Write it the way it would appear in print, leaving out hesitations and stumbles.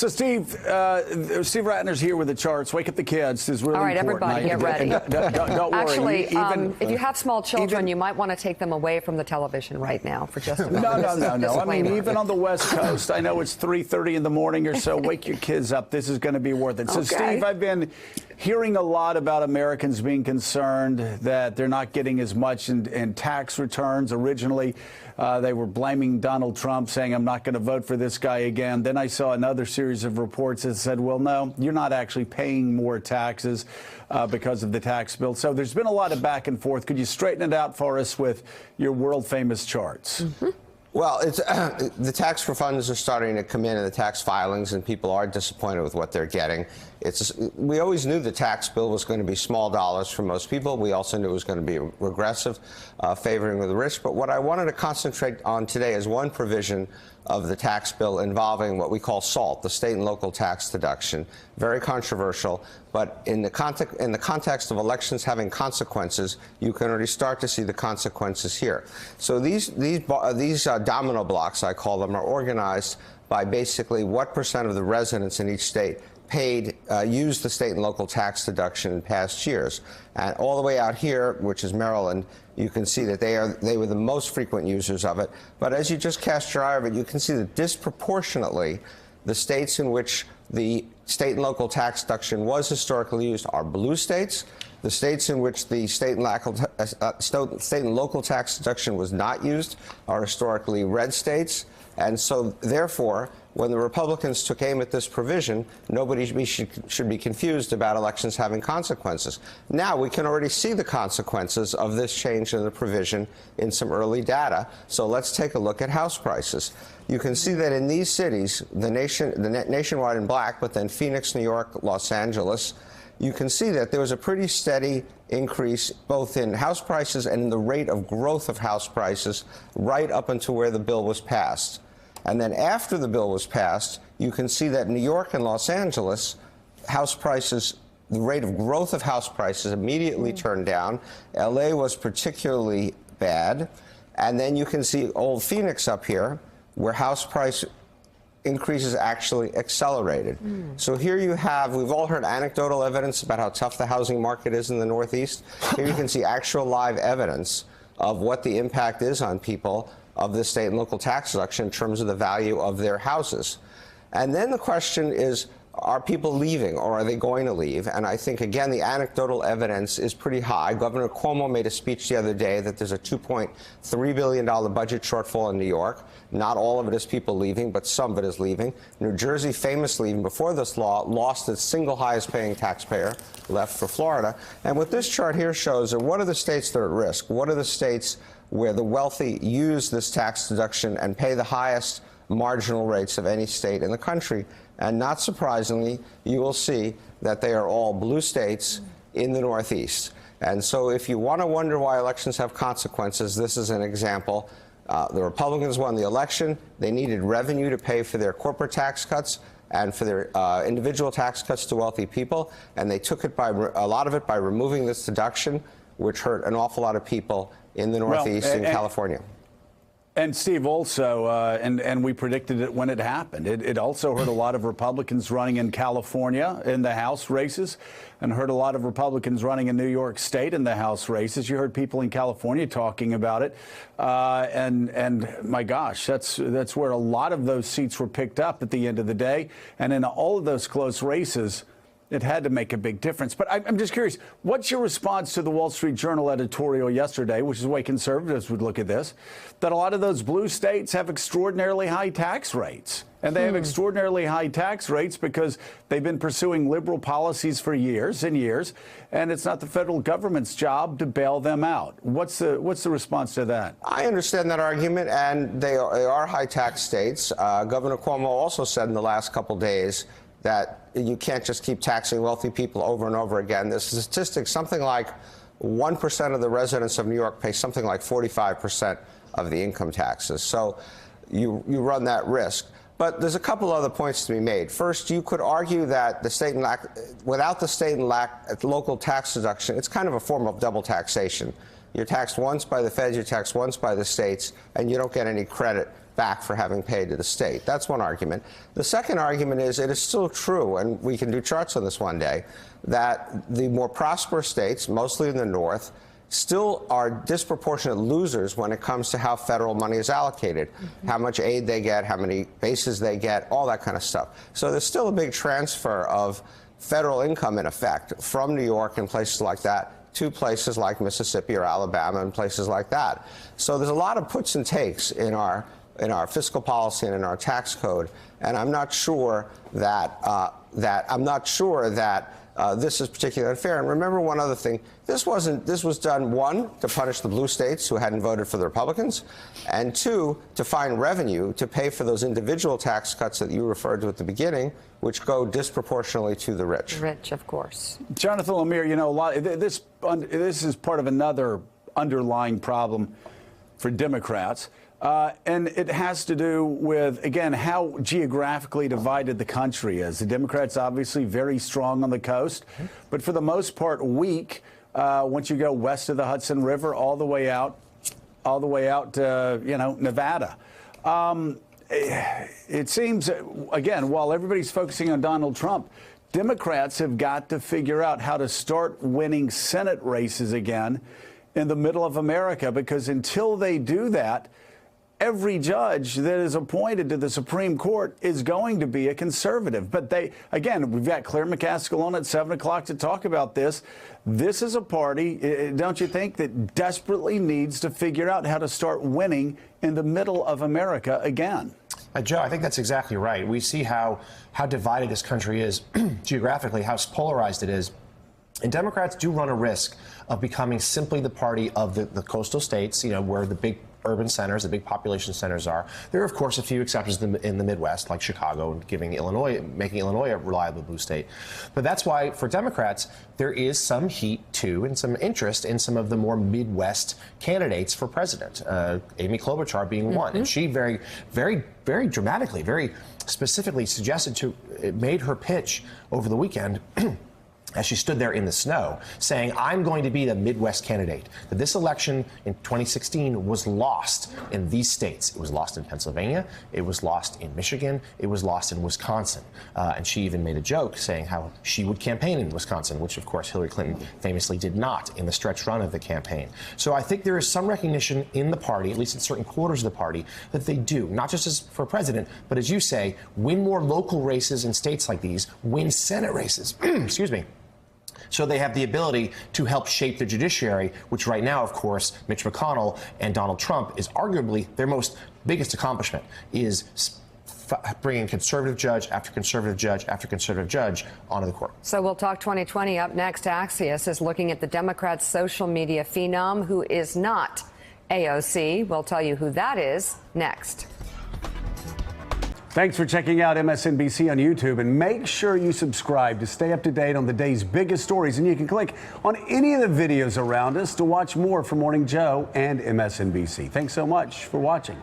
So, Steve Ratner's here with the charts. Wake up the kids. This is really All right, important. everybody, get ready. Don't worry. Actually, if you have small children, you might want to take them away from the television right now for just a moment. No. I mean, even on the West Coast, I know it's 3:30 in the morning or so. Wake your kids up. This is going to be worth it. So, Okay. Steve, I've been hearing a lot about Americans being concerned that they're not getting as much in tax returns. Originally, they were blaming Donald Trump, saying, I'm not going to vote for this guy again. Then I saw another series of reports that said, well, no, you're not actually paying more taxes because of the tax bill. So there's been a lot of back and forth. Could you straighten it out for us with your world-famous charts? Mm-hmm. Well, the tax refunds are starting to come in the tax filings, and people are disappointed with what they're getting. We always knew the tax bill was going to be small dollars for most people. We also knew it was going to be regressive, favoring the rich. But what I wanted to concentrate on today is one provision of the tax bill involving what we call SALT, the state and local tax deduction. Very controversial, but in the context of elections having consequences, you can already start to see the consequences here. So these domino blocks, I call them, are organized by basically what percent of the residents in each state used the state and local tax deduction in past years. And all the way out here, which is Maryland, you can see that they were the most frequent users of it. But as you just cast your eye over it, you can see that disproportionately, the states in which the state and local tax deduction was historically used are blue states. The states in which the state and local tax deduction was not used are historically red states. And so, therefore, when the Republicans took aim at this provision, nobody should be confused about elections having consequences. Now, we can already see the consequences of this change in the provision in some early data. So let's take a look at house prices. You can see that in these cities, nationwide in black, but then Phoenix, New York, Los Angeles, you can see that there was a pretty steady increase both in house prices and in the rate of growth of house prices right up until where the bill was passed. And then after the bill was passed, you can see that New York and Los Angeles, house prices, the rate of growth of house prices immediately turned down. LA was particularly bad. And then you can see old Phoenix up here, where house price increases actually accelerated. So here you have, we've all heard anecdotal evidence about how tough the housing market is in the Northeast. Here you can see actual live evidence of what the impact is on people of the state and local tax deduction in terms of the value of their houses. And then the question is, are people leaving or are they going to leave? And I think, again, the anecdotal evidence is pretty high. Governor Cuomo made a speech the other day that there's a $2.3 billion budget shortfall in New York. Not all of it is people leaving, but some of it is leaving. New Jersey famously, even before this law, lost its single highest paying taxpayer, left for Florida. And what this chart here shows are what are the states that are at risk? What are the states where the wealthy use this tax deduction and pay the highest marginal rates of any state in the country? And not surprisingly, you will see that they are all blue states in the Northeast. And so if you want to wonder why elections have consequences, this is an example. The Republicans won the election. They needed revenue to pay for their corporate tax cuts and for their individual tax cuts to wealthy people. And they took it by a lot of it by removing this deduction, which hurt an awful lot of people in the Northeast and California. And Steve, also, and we predicted it when it happened, it also hurt a lot of Republicans running in California in the House races and hurt a lot of Republicans running in New York State in the House races. You heard people in California talking about it. And my gosh, that's where a lot of those seats were picked up at the end of the day. And in all of those close races, it had to make a big difference. But I'm just curious, what's your response to the Wall Street Journal editorial yesterday, which is the way conservatives would look at this, that a lot of those blue states have extraordinarily high tax rates? And they have extraordinarily high tax rates because they've been pursuing liberal policies for years and years, and it's not the federal government's job to bail them out. What's the response to that? I understand that argument, and they are high tax states. Governor Cuomo also said in the last couple days that you can't just keep taxing wealthy people over and over again. The statistics, something like 1% of the residents of New York pay something like 45% of the income taxes. So you run that risk. But there's a couple other points to be made. First, you could argue that without the state and local tax deduction, it's kind of a form of double taxation. You're taxed once by the feds, you're taxed once by the states, and you don't get any credit back for having paid to the state. That's one argument. The second argument is it is still true, and we can do charts on this one day, that the more prosperous states, mostly in the North, still are disproportionate losers when it comes to how federal money is allocated, how much aid they get, how many bases they get, all that kind of stuff. So there's still a big transfer of federal income, in effect, from New York and places like that to places like Mississippi or Alabama and places like that. So there's a lot of puts and takes in our fiscal policy and in our tax code, and I'm not sure that this is particularly unfair. And remember one other thing: this was done, one, to punish the blue states who hadn't voted for the Republicans, and two, to find revenue to pay for those individual tax cuts that you referred to at the beginning, which go disproportionately to the rich. Rich, of course. Jonathan Lemire, you know, this is part of another underlying problem for Democrats. And it has to do with, again, how geographically divided the country is. The Democrats obviously very strong on the coast, but for the most part weak once you go west of the Hudson River all the way out to, you know, Nevada. It seems, again, while everybody's focusing on Donald Trump, Democrats have got to figure out how to start winning Senate races again in the middle of America, because until they do that, every judge that is appointed to the Supreme Court is going to be a conservative. But again, we've got Claire McCaskill on at 7 o'clock to talk about this. This is a party, don't you think, that desperately needs to figure out how to start winning in the middle of America again? Joe, I think that's exactly right. We see how divided this country is geographically, how polarized it is. And Democrats do run a risk of becoming simply the party of the coastal states, you know, where the big urban centers, the big population centers are. There are, of course, a few exceptions in the Midwest, like Chicago, making Illinois a reliable blue state. But that's why, for Democrats, there is some heat, too, and some interest in some of the more Midwest candidates for president, Amy Klobuchar being one. And she very, very, very dramatically, very specifically made her pitch over the weekend as she stood there in the snow, saying, I'm going to be the Midwest candidate. That this election in 2016 was lost in these states. It was lost in Pennsylvania. It was lost in Michigan. It was lost in Wisconsin. And she even made a joke saying how she would campaign in Wisconsin, which, of course, Hillary Clinton famously did not in the stretch run of the campaign. So I think there is some recognition in the party, at least in certain quarters of the party, that they do, not just as for president, but as you say, win more local races in states like these, win Senate races. Excuse me. So they have the ability to help shape the judiciary, which right now, of course, Mitch McConnell and Donald Trump is arguably their biggest accomplishment, is bringing conservative judge after conservative judge after conservative judge onto the court. So we'll talk 2020 up next. Axios is looking at the Democrats' social media phenom who is not AOC. We'll tell you who that is next. Thanks for checking out MSNBC on YouTube, and make sure you subscribe to stay up to date on the day's biggest stories. And you can click on any of the videos around us to watch more from Morning Joe and MSNBC. Thanks so much for watching.